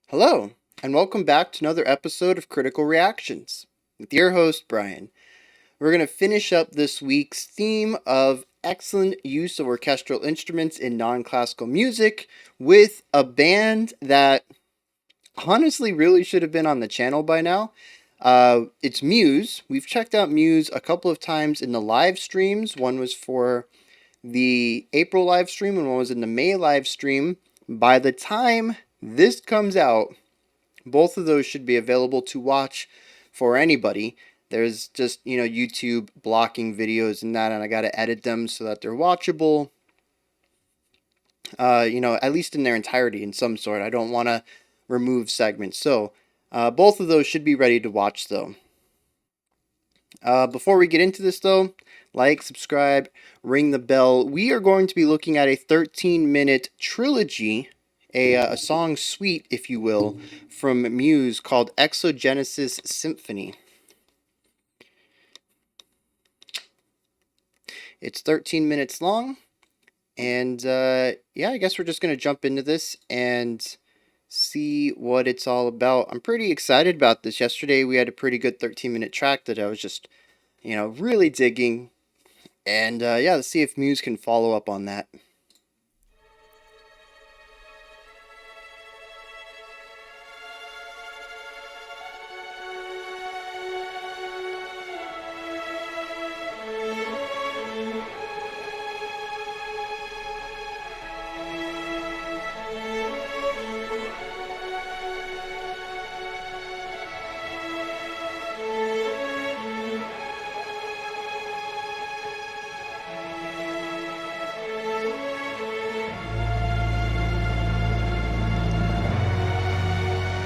Hello, and welcome back to another episode of Critical Reactions with your host, Bryan. We're going to finish up this week's theme of excellent use of orchestral instruments in non classical music with a band that honestly really should have been on the channel by now. It's Muse. We've checked out Muse a couple of times in the live streams. One was for the April live stream, and one was in the May live stream. By the time this comes out, both of those should be available to watch for anybody. There's just, YouTube blocking videos and that, and I got to edit them so that they're watchable, at least in their entirety in some sort. I don't want to remove segments. So, both of those should be ready to watch, though. Before we get into this, though, like, subscribe, ring the bell. We are going to be looking at a 13-minute trilogy, a song suite, if you will, from Muse called Exogenesis Symphony. It's 13 minutes long, and I guess we're just going to jump into this and see what it's all about. I'm pretty excited about this. Yesterday we had a pretty good 13-minute track that I was just, really digging, and let's see if Muse can follow up on that.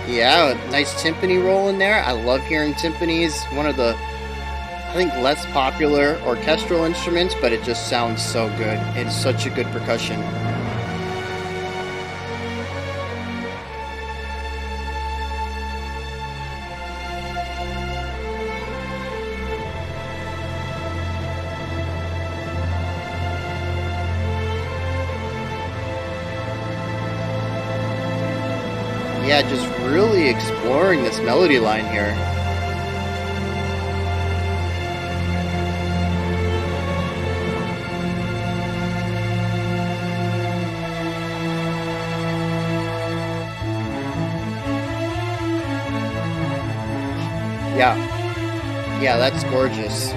Yeah, nice timpani roll in there. I love hearing timpanis. One of the, I think, less popular orchestral instruments, but it just sounds so good. It's such a good percussion. Yeah, just really exploring this melody line here. Yeah, that's gorgeous.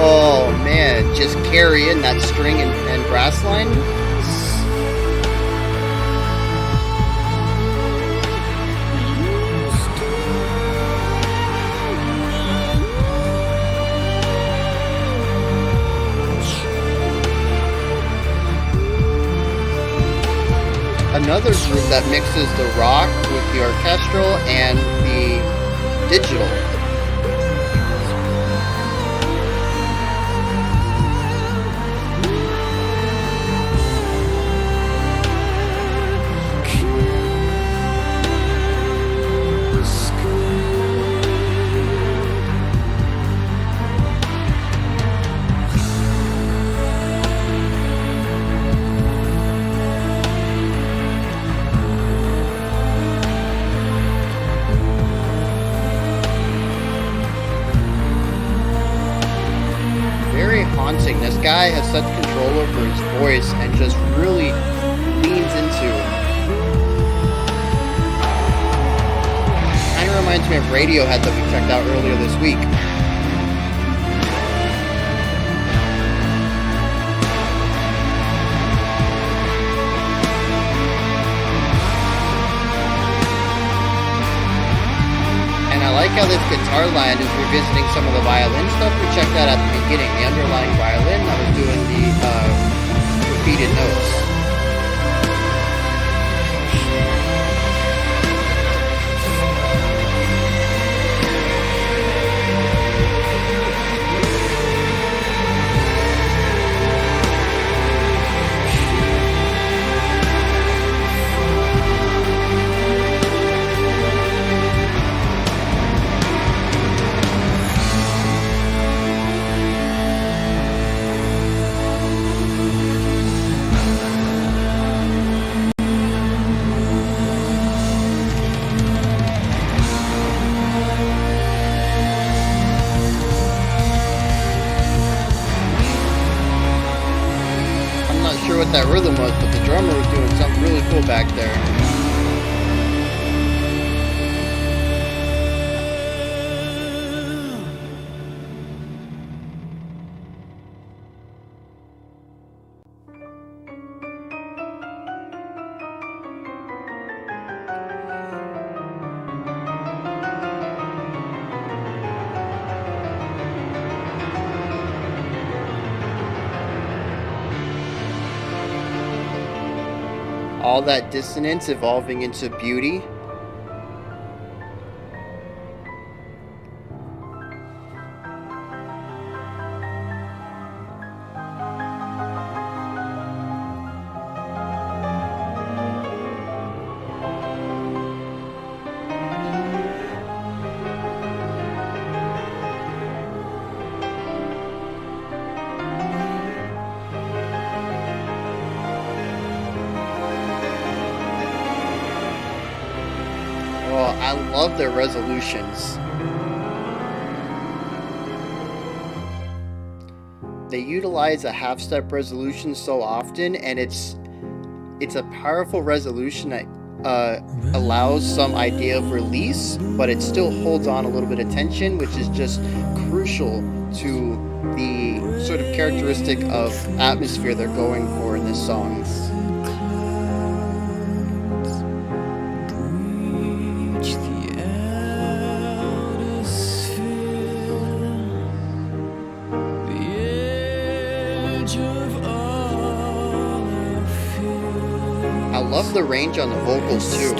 Oh man, just carry in that string and brass line. Another group that mixes the rock with the orchestral and the digital. This guy has such control over his voice and just really leans into it. Kind of reminds me of Radiohead that we checked out earlier this week. I like how this guitar line is revisiting some of the violin stuff we checked out at the beginning. The underlying violin that was doing the repeated notes. what that rhythm was, but the drummer was doing something really cool back there. All that dissonance evolving into beauty. Oh, I love their resolutions. They utilize a half-step resolution so often, and it's a powerful resolution that allows some idea of release, but it still holds on a little bit of tension, which is just crucial to the sort of characteristic of atmosphere they're going for in this song. I love the range on the vocals too.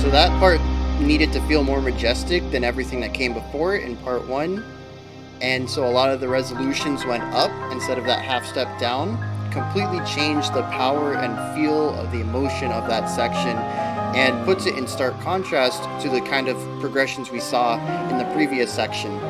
So that part needed to feel more majestic than everything that came before it in part one. And so a lot of the resolutions went up instead of that half step down, completely changed the power and feel of the emotion of that section, and puts it in stark contrast to the kind of progressions we saw in the previous section.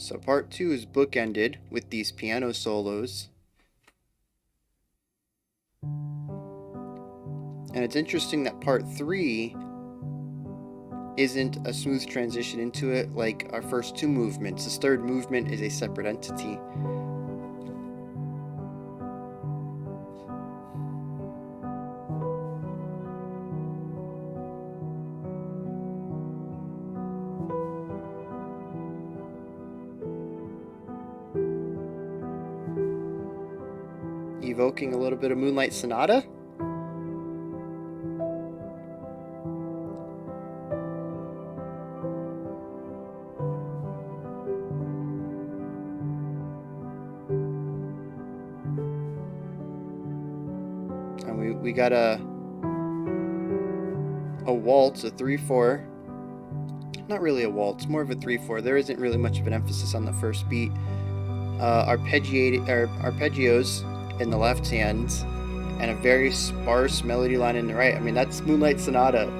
So part 2 is bookended with these piano solos. And it's interesting that part 3 isn't a smooth transition into it like our first two movements. This third movement is a separate entity. Evoking a little bit of Moonlight Sonata. And we got a a waltz, a 3/4. Not really a waltz, more of a 3/4. There isn't really much of an emphasis on the first beat. Arpeggios in the left hand, and a very sparse melody line in the right. I mean, that's Moonlight Sonata.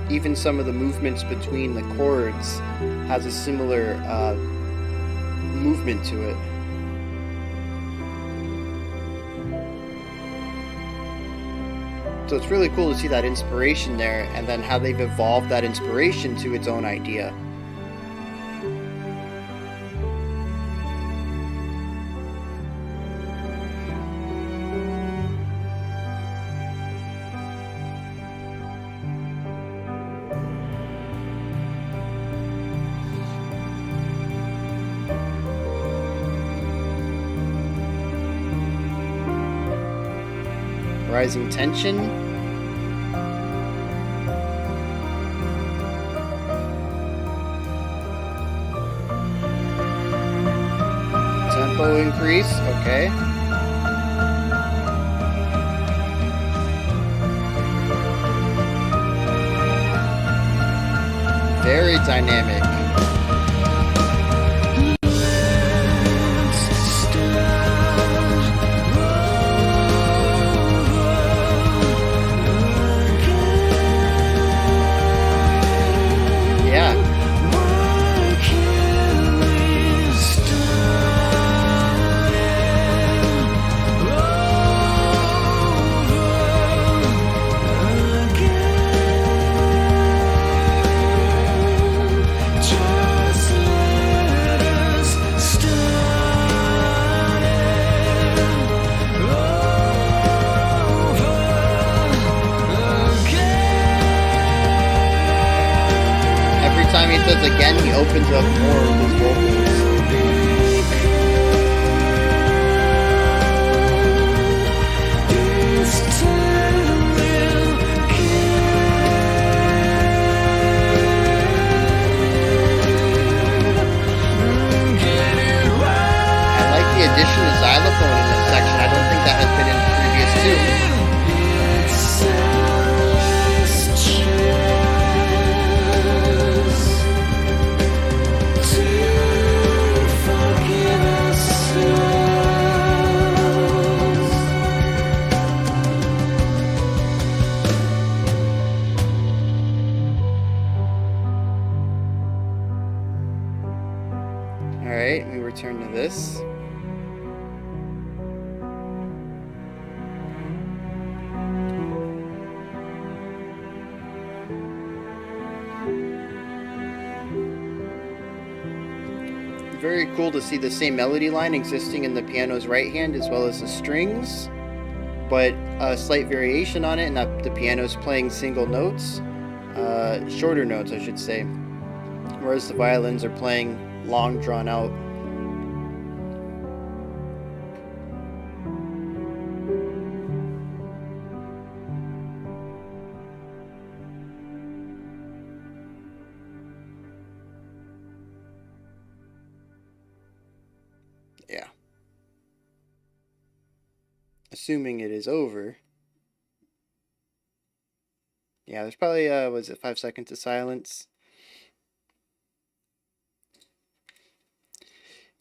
Even some of the movements between the chords has a similar movement to it. So it's really cool to see that inspiration there, and then how they've evolved that inspiration to its own idea. Rising tension. Tempo increase, okay. Very dynamic. Time he does again, he opens up more of his vocals. I like the addition of xylophone in this section. I don't think that has been in previous too. Alright, we return to this. Very cool to see the same melody line existing in the piano's right hand as well as the strings, but a slight variation on it, and that the piano's playing single notes, shorter notes I should say, whereas the violins are playing long drawn out. Yeah. Assuming it is over. Yeah, there's probably, was it 5 seconds of silence?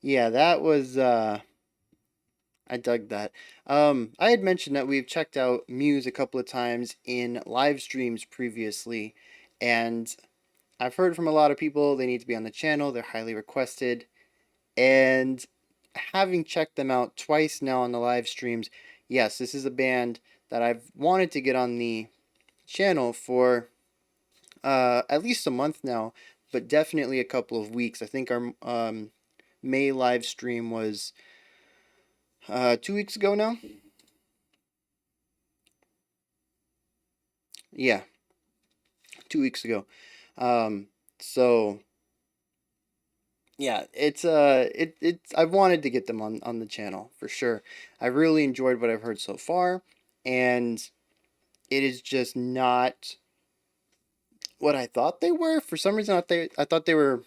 Yeah, that was, I dug that. I had mentioned that we've checked out Muse a couple of times in live streams previously, and I've heard from a lot of people they need to be on the channel, they're highly requested, and having checked them out twice now on the live streams, yes, this is a band that I've wanted to get on the channel for at least a month now, but definitely a couple of weeks. I think our May live stream was 2 weeks ago now. Yeah, 2 weeks ago. So yeah, it's I've wanted to get them on the channel for sure. I really enjoyed what I've heard so far, and it is just not what I thought they were. For some reason, I thought they were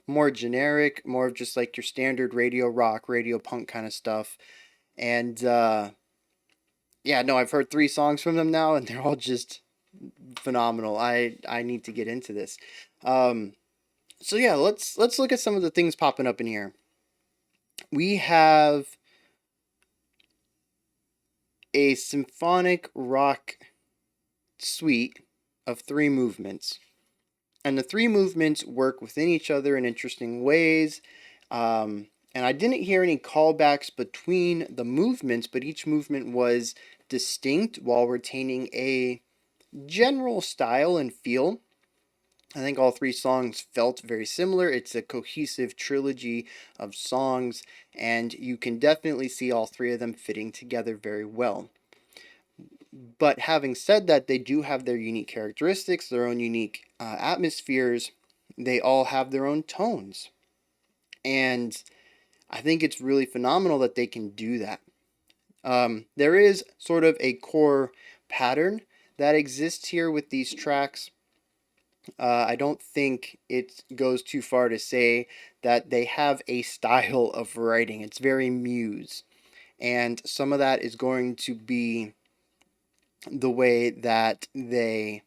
more generic, more of just like your standard radio rock, radio punk kind of stuff. And yeah, no, I've heard 3 songs from them now, and they're all just phenomenal. I need to get into this. Um, so yeah, let's look at some of the things popping up in here. We have a symphonic rock suite of 3 movements. And the 3 movements work within each other in interesting ways. And I didn't hear any callbacks between the movements, but each movement was distinct while retaining a general style and feel. I think all 3 songs felt very similar. It's a cohesive trilogy of songs, and you can definitely see all 3 of them fitting together very well. But having said that, they do have their unique characteristics, their own unique atmospheres. They all have their own tones. And I think it's really phenomenal that they can do that. There is sort of a core pattern that exists here with these tracks. I don't think it goes too far to say that they have a style of writing. It's very Muse. And some of that is going to be the way that they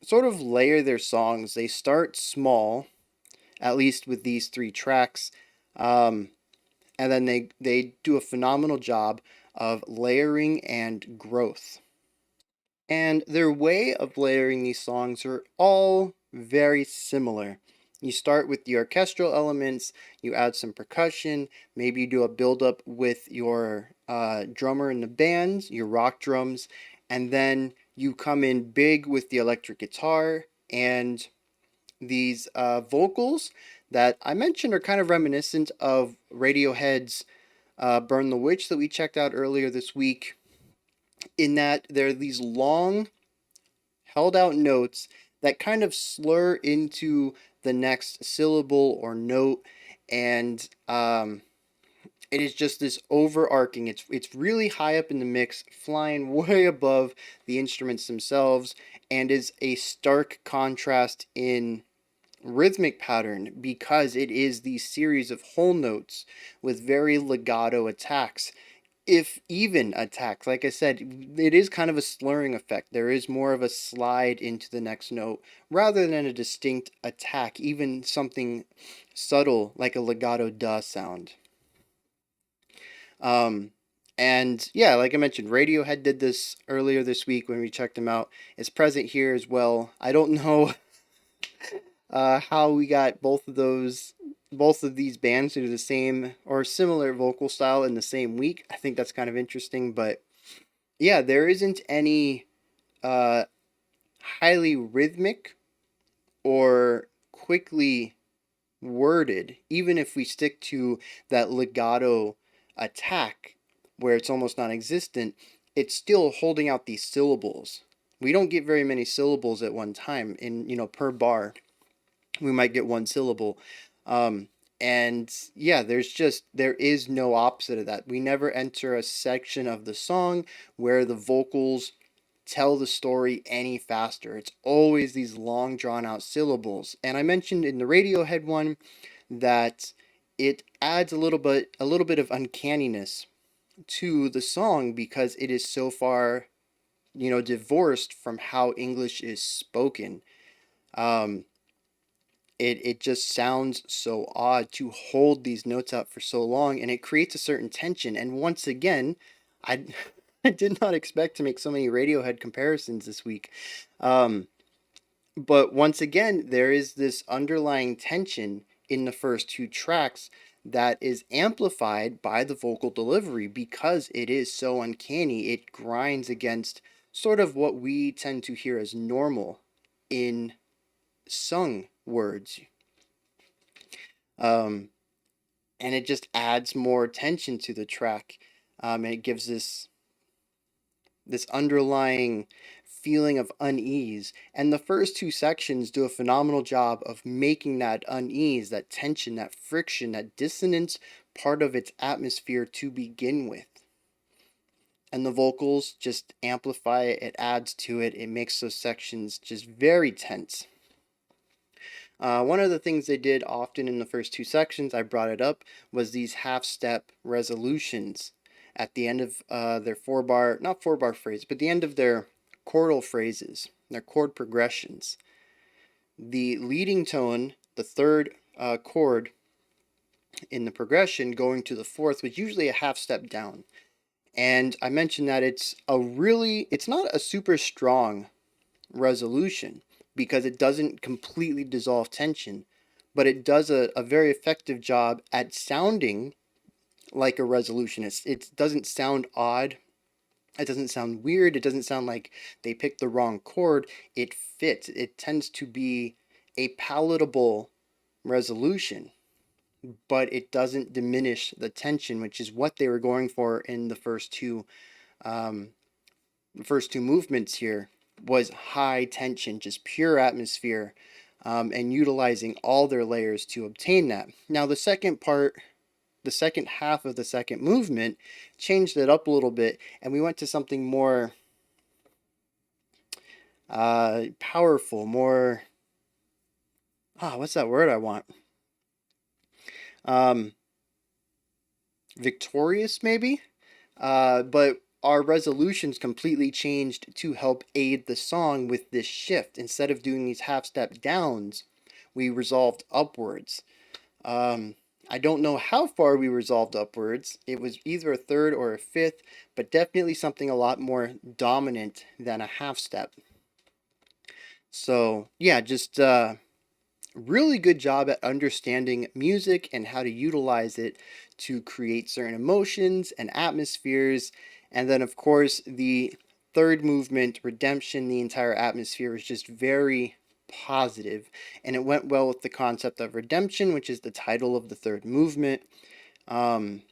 sort of layer their songs. They start small, at least with these 3 tracks, and then they do a phenomenal job of layering and growth. And their way of layering these songs are all very similar. You start with the orchestral elements, you add some percussion, maybe you do a build up with your drummer in the band, your rock drums, and then you come in big with the electric guitar and these vocals that I mentioned are kind of reminiscent of Radiohead's Burn the Witch that we checked out earlier this week, in that there are these long, held out notes that kind of slur into the next syllable or note, and it is just this overarching. It's really high up in the mix, flying way above the instruments themselves, and is a stark contrast in rhythmic pattern because it is these series of whole notes with very legato attacks, if even attacks. Like I said, it is kind of a slurring effect. There is more of a slide into the next note rather than a distinct attack, even something subtle like a legato duh sound. Um, and yeah, like I mentioned, Radiohead did this earlier this week when we checked them out. It's present here as well. I don't know how we got both of these bands to do the same or similar vocal style in the same week. I think that's kind of interesting, but yeah, there isn't any uh, highly rhythmic or quickly worded, even if we stick to that legato attack where it's almost non-existent, it's still holding out these syllables. We don't get very many syllables at one time in, per bar. We might get one syllable. Um, and yeah, there is no opposite of that. We never enter a section of the song where the vocals tell the story any faster. It's always these long drawn out syllables. And I mentioned in the Radiohead one that it adds a little bit of uncanniness to the song because it is so far, divorced from how English is spoken. Um, it just sounds so odd to hold these notes out for so long, and it creates a certain tension. And once again, I I did not expect to make so many Radiohead comparisons this week. Um, but once again, there is this underlying tension in the first 2 tracks that is amplified by the vocal delivery because it is so uncanny. It grinds against sort of what we tend to hear as normal in sung words. Um, and it just adds more tension to the track. And it gives this underlying feeling of unease. And the first 2 sections do a phenomenal job of making that unease, that tension, that friction, that dissonance part of its atmosphere to begin with. And the vocals just amplify it, it adds to it, it makes those sections just very tense. One of the things they did often in the first 2 sections, I brought it up, was these half-step resolutions at the end of their 4-bar, not 4-bar phrase, but the end of their chordal phrases, they're chord progressions. The leading tone, the third chord in the progression going to the fourth, was usually a half step down. And I mentioned that it's not a super strong resolution because it doesn't completely dissolve tension, but it does a very effective job at sounding like a resolution. It doesn't sound odd. It doesn't sound weird. It doesn't sound like they picked the wrong chord. It fits. It tends to be a palatable resolution, but it doesn't diminish the tension, which is what they were going for in um, the first two movements here. Was high tension, just pure atmosphere, and utilizing all their layers to obtain that. Now, the second half of the second movement, changed it up a little bit, and we went to something more powerful, more, what's that word I want? Um, Victorious, maybe? But our resolutions completely changed to help aid the song with this shift. Instead of doing these half step downs, we resolved upwards. Um, I don't know how far we resolved upwards. It was either a third or a fifth, but definitely something a lot more dominant than a half step. So, yeah, just really good job at understanding music and how to utilize it to create certain emotions and atmospheres. And then, of course, the third movement, Redemption, the entire atmosphere was just very positive, and it went well with the concept of redemption, which is the title of the third movement. Um,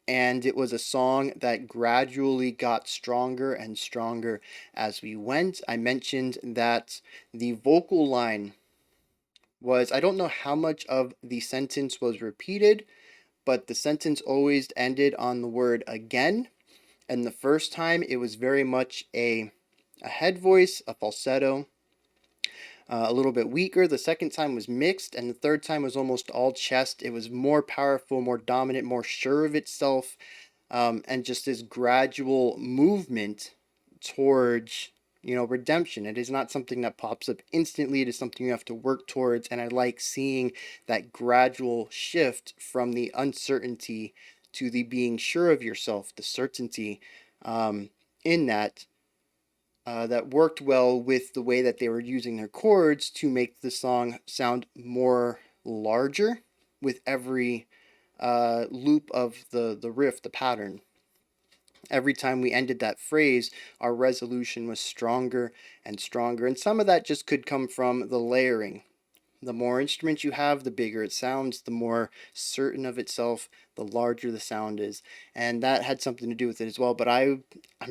and it was a song that gradually got stronger and stronger as we went. I mentioned that the vocal line was, I don't know how much of the sentence was repeated, but the sentence always ended on the word again. And the first time it was very much a head voice, a falsetto, a little bit weaker. The second time was mixed, and the third time was almost all chest. It was more powerful, more dominant, more sure of itself, and just this gradual movement towards, redemption. It is not something that pops up instantly. It is something you have to work towards, and I like seeing that gradual shift from the uncertainty to the being sure of yourself, the certainty, in that. That worked well with the way that they were using their chords to make the song sound more larger with every loop of the riff, the pattern. Every time we ended that phrase, our resolution was stronger and stronger. And some of that just could come from the layering. The more instruments you have, the bigger it sounds, the more certain of itself, the larger the sound is. And that had something to do with it as well. But I'm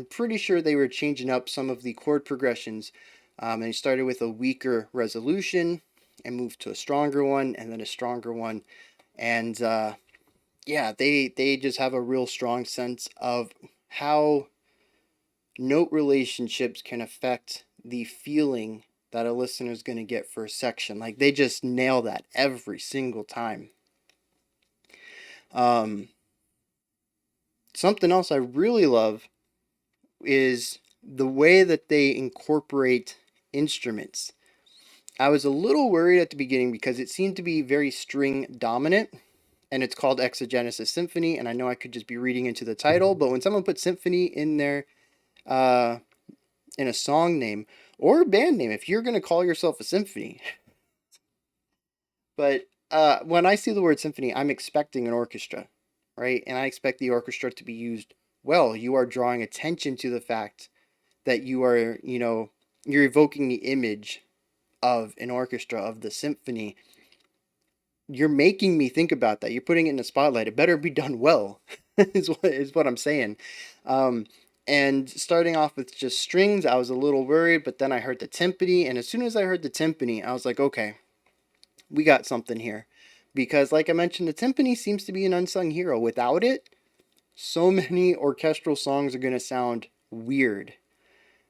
pretty sure they were changing up some of the chord progressions. And they started with a weaker resolution and moved to a stronger one and then a stronger one. And yeah, they just have a real strong sense of how note relationships can affect the feeling that a listener is going to get for a section. Like, they just nail that every single time. Something else I really love is the way that they incorporate instruments. I was a little worried at the beginning because it seemed to be very string dominant, and it's called Exogenesis Symphony, and I know I could just be reading into the title, but when someone puts symphony in there, in a song name or a band name, if you're going to call yourself a symphony, but when I see the word symphony, I'm expecting an orchestra, right? And I expect the orchestra to be used well. You are drawing attention to the fact that you're evoking the image of an orchestra, of the symphony. You're making me think about that. You're putting it in the spotlight. It better be done well, is what I'm saying. And starting off with just strings, I was a little worried, but then I heard the timpani, and as soon as I heard the timpani, I was like, okay, we got something here. Because, like I mentioned, the timpani seems to be an unsung hero. Without it, so many orchestral songs are going to sound weird.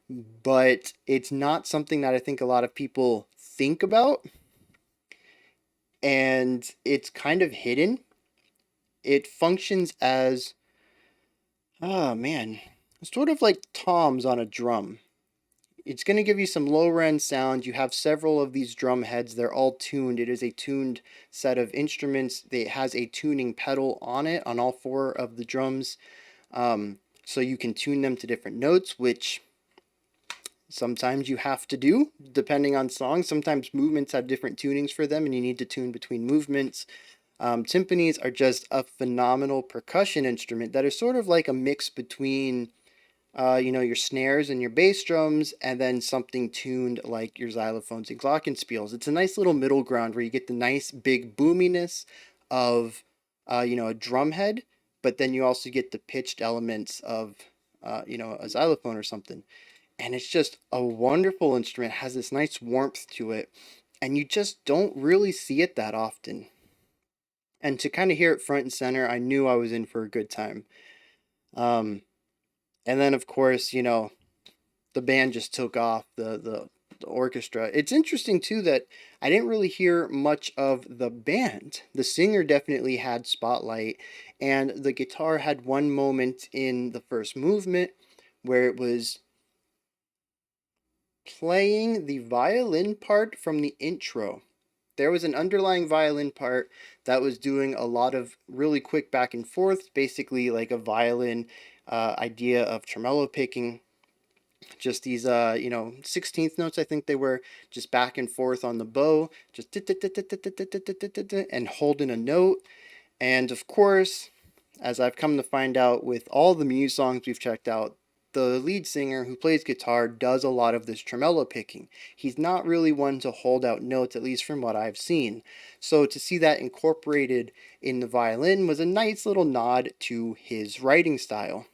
But it's not something that I think a lot of people think about. And it's kind of hidden. It functions as, oh man, sort of like toms on a drum. it's going to give you some lower end sound. You have several of these drum heads. They're all tuned. It is a tuned set of instruments. It has a tuning pedal on it on all four of the drums. So you can tune them to different notes, which sometimes you have to do depending on songs. Sometimes movements have different tunings for them and you need to tune between movements. Timpanis are just a phenomenal percussion instrument that is sort of like a mix between your snares and your bass drums, and then something tuned like your xylophones and glockenspiels. It's a nice little middle ground where you get the nice big boominess of, a drum head, but then you also get the pitched elements of, a xylophone or something. And it's just a wonderful instrument. It has this nice warmth to it, and you just don't really see it that often. And to kind of hear it front and center, I knew I was in for a good time. Um, and then, of course, the band just took off, the orchestra. It's interesting too that I didn't really hear much of the band. The singer definitely had spotlight, and the guitar had one moment in the first movement where it was playing the violin part from the intro. There was an underlying violin part that was doing a lot of really quick back and forth, basically like a violin idea of tremolo picking, just these 16th notes, I think they were, just back and forth on the bow, just and holding a note. And of course, as I've come to find out with all the Muse songs we've checked out, the lead singer who plays guitar does a lot of this tremolo picking. He's not really one to hold out notes, at least from what I've seen. So to see that incorporated in the violin was a nice little nod to his writing style.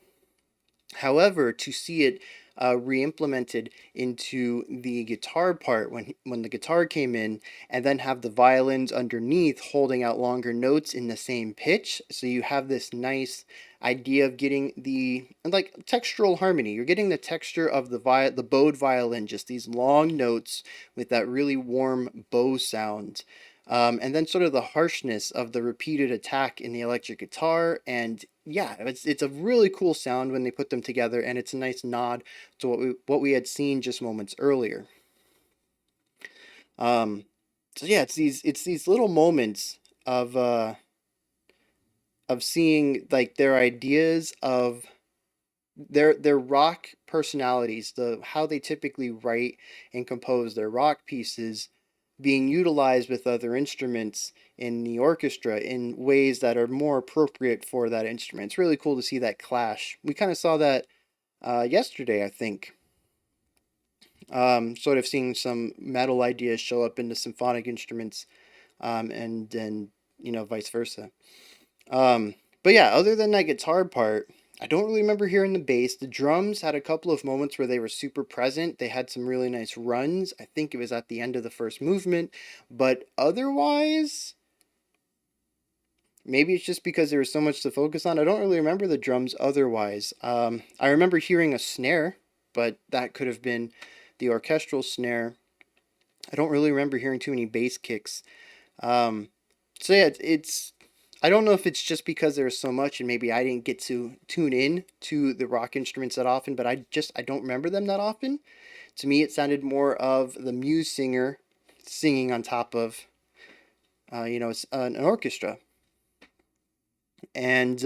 However, to see it re-implemented into the guitar part when the guitar came in, and then have the violins underneath holding out longer notes in the same pitch, so you have this nice idea of getting the like textural harmony. You're getting the texture of the bowed violin, just these long notes with that really warm bow sound. And then sort of the harshness of the repeated attack in the electric guitar. And yeah, it's a really cool sound when they put them together, and it's a nice nod to what we had seen just moments earlier. Um, so yeah, it's these little moments of seeing like their ideas of their rock personalities, the how they typically write and compose their rock pieces, being utilized with other instruments in the orchestra in ways that are more appropriate for that instrument. It's really cool to see that clash. We kind of saw that yesterday, I think. Sort of seeing some metal ideas show up in the symphonic instruments, and then vice versa. But yeah, other than that guitar part, I don't really remember hearing the bass. The drums had a couple of moments where they were super present. They had some really nice runs. I think it was at the end of the first movement. But otherwise, maybe it's just because there was so much to focus on. I don't really remember the drums otherwise. I remember hearing a snare, but that could have been the orchestral snare. I don't really remember hearing too many bass kicks. Um, so yeah, it's I don't know if it's just because there's so much and maybe I didn't get to tune in to the rock instruments that often, but I don't remember them that often. To me, it sounded more of the Muse singer singing on top of an orchestra. And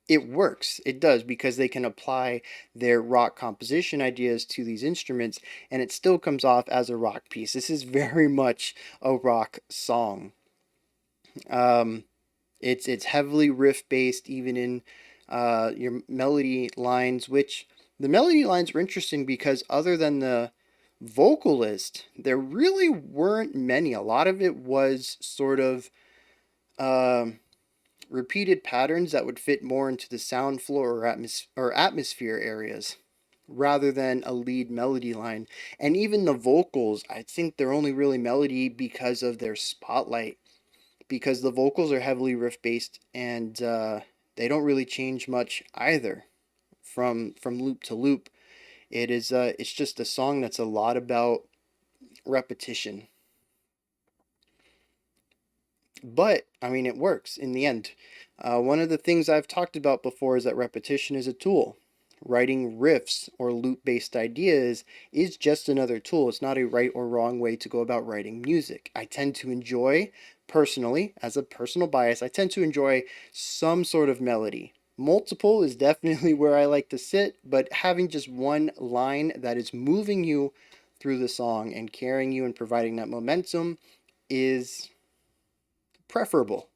it works. It does, because they can apply their rock composition ideas to these instruments, and it still comes off as a rock piece. This is very much a rock song. Um, it's heavily riff based, even in your melody lines. Which the melody lines were interesting because other than the vocalist, there really weren't many. A lot of it was sort of um repeated patterns that would fit more into the sound floor or atmosphere areas rather than a lead melody line. And even the vocals, I think they're only really melody because of their spotlight, because the vocals are heavily riff based, and they don't really change much either from loop to loop. It's just a song that's a lot about repetition. But I mean, it works in the end. One of the things I've talked about before is that repetition is a tool. writing riffs or loop-based ideas is just another tool. It's not a right or wrong way to go about writing music. I tend to enjoy, personally, as a personal bias, I tend to enjoy some sort of melody. Multiple is definitely where I like to sit, but having just one line that is moving you through the song and carrying you and providing that momentum is preferable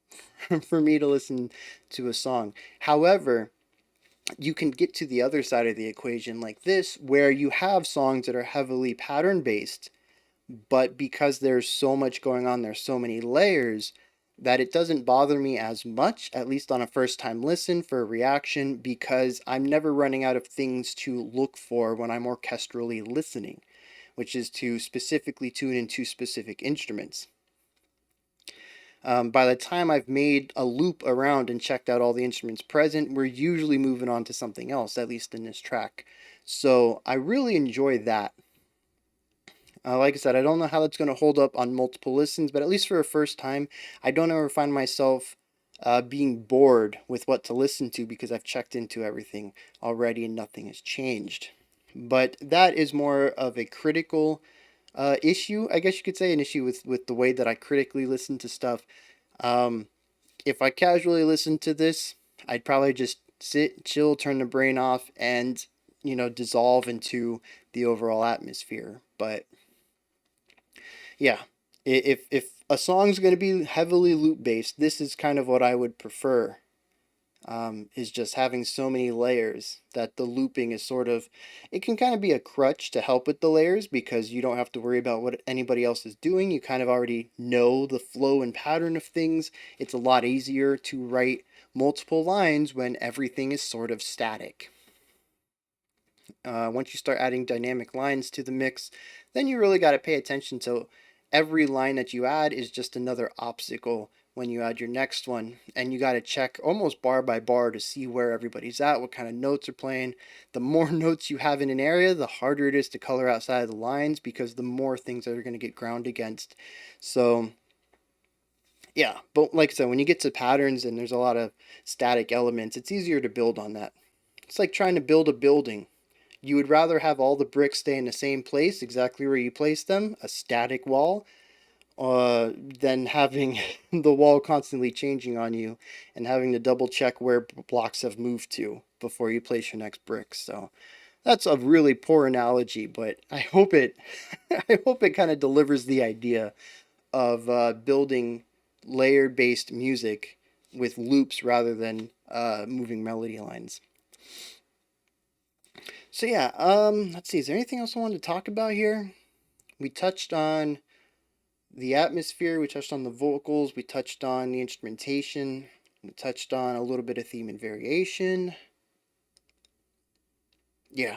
for me to listen to a song. However, you can get to the other side of the equation like this, where you have songs that are heavily pattern based, but because there's so much going on, there's so many layers that it doesn't bother me as much, at least on a first time listen for a reaction, because I'm never running out of things to look for when I'm orchestrally listening, which is to specifically tune into specific instruments. By the time I've made a loop around and checked out all the instruments present, we're usually moving on to something else, at least in this track. So I really enjoy that. Like I said, I don't know how that's going to hold up on multiple listens, but at least for a first time, I don't ever find myself being bored with what to listen to because I've checked into everything already and nothing has changed. But that is more of a critical issue, I guess you could say, an issue with the way that I critically listen to stuff. Um, if I casually listen to this, I'd probably just sit, chill, turn the brain off, and dissolve into the overall atmosphere. But yeah, if a song's going to be heavily loop based, this is kind of what I would prefer. Is just having so many layers that the looping is sort of, it can kind of be a crutch to help with the layers because you don't have to worry about what anybody else is doing. You kind of already know the flow and pattern of things. It's a lot easier to write multiple lines when everything is sort of static. Once you start adding dynamic lines to the mix, then you really got to pay attention to every line that you add is just another obstacle when you add your next one. And you got to check almost bar by bar to see where everybody's at, what kind of notes are playing. The more notes you have in an area, the harder it is to color outside of the lines because the more things that are going to get ground against. So, yeah, but like I said, when you get to patterns and there's a lot of static elements, it's easier to build on that. It's like trying to build a building. You would rather have all the bricks stay in the same place, exactly where you place them, a static wall, than having the wall constantly changing on you and having to double check where blocks have moved to before you place your next bricks. So that's a really poor analogy, but I hope it, I hope it kind of delivers the idea of building layered-based music with loops rather than moving melody lines. So yeah, let's see. Is there anything else I wanted to talk about here? We touched on the atmosphere. We touched on the vocals. We touched on the instrumentation. We touched on a little bit of theme and variation. Yeah,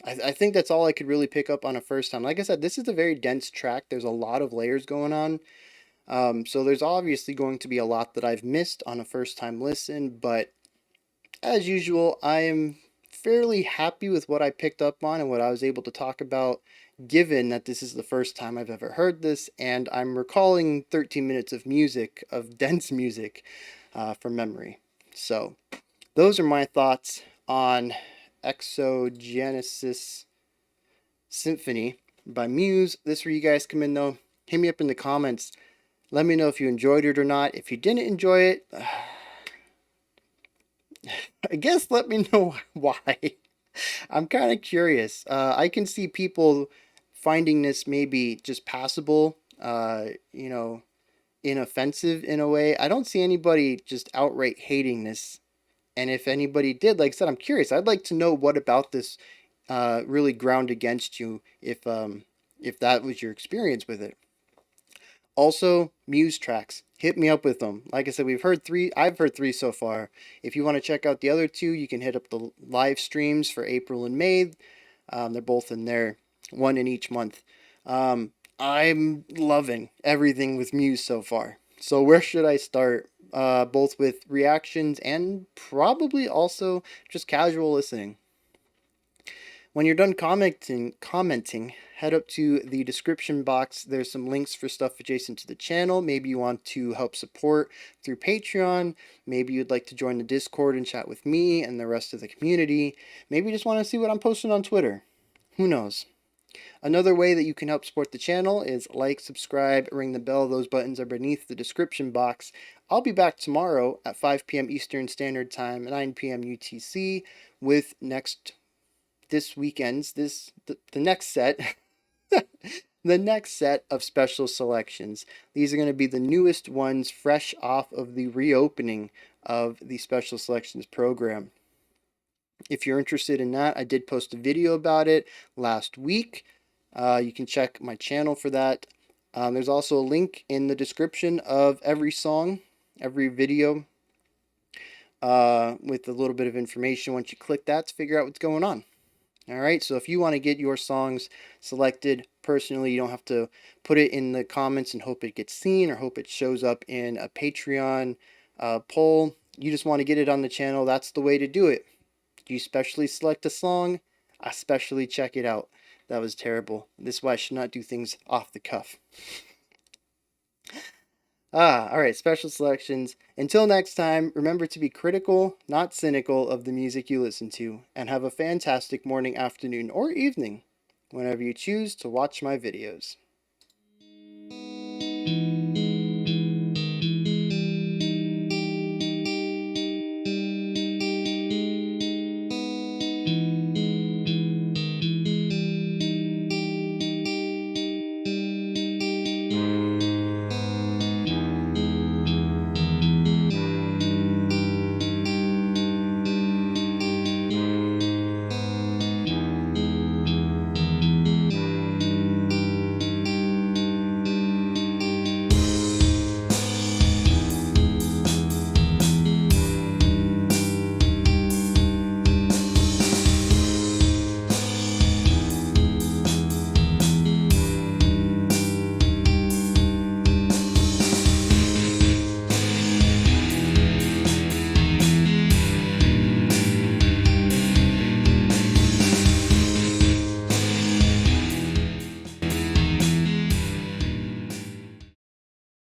I think that's all I could really pick up on a first time. Like I said, this is a very dense track. There's a lot of layers going on. So there's obviously going to be a lot that I've missed on a first time listen, but as usual, I am fairly happy with what I picked up on and what I was able to talk about, given that this is the first time I've ever heard this, and I'm recalling 13 minutes of music, of dense music, from memory. So, those are my thoughts on Exogenesis Symphony by Muse. This is where you guys come in, though. Hit me up in the comments. Let me know if you enjoyed it or not. If you didn't enjoy it, I guess let me know why. I'm kind of curious. I can see people finding this maybe just passable, inoffensive in a way. I don't see anybody just outright hating this. And if anybody did, like I said, I'm curious. I'd like to know what about this really ground against you if that was your experience with it. Also, Muse tracks. Hit me up with them. Like I said, we've heard three. I've heard three so far. If you want to check out the other two, you can hit up the live streams for April and May. They're both in there, one in each month. I'm loving everything with Muse so far. So where should I start? Both with reactions and probably also just casual listening. When you're done commenting, head up to the description box. There's some links for stuff adjacent to the channel. Maybe you want to help support through Patreon. Maybe you'd like to join the Discord and chat with me and the rest of the community. Maybe you just want to see what I'm posting on Twitter. Who knows? Another way that you can help support the channel is like, subscribe, ring the bell. Those buttons are beneath the description box. I'll be back tomorrow at 5 p.m. Eastern Standard Time, 9 p.m. UTC with the next set the next set of special selections. These are going to be the newest ones fresh off of the reopening of the special selections program. If you're interested in that, I did post a video about it last week. You can check my channel for that. There's also a link in the description of every song, every video, with a little bit of information once you click that to figure out what's going on. All right, so if you want to get your songs selected personally, you don't have to put it in the comments and hope it gets seen or hope it shows up in a Patreon poll. You just want to get it on the channel. That's the way to do it. You specially select a song, especially check it out. That was terrible. This is why I should not do things off the cuff. All right, special selections. Until next time, remember to be critical, not cynical of the music you listen to, and have a fantastic morning, afternoon, or evening whenever you choose to watch my videos.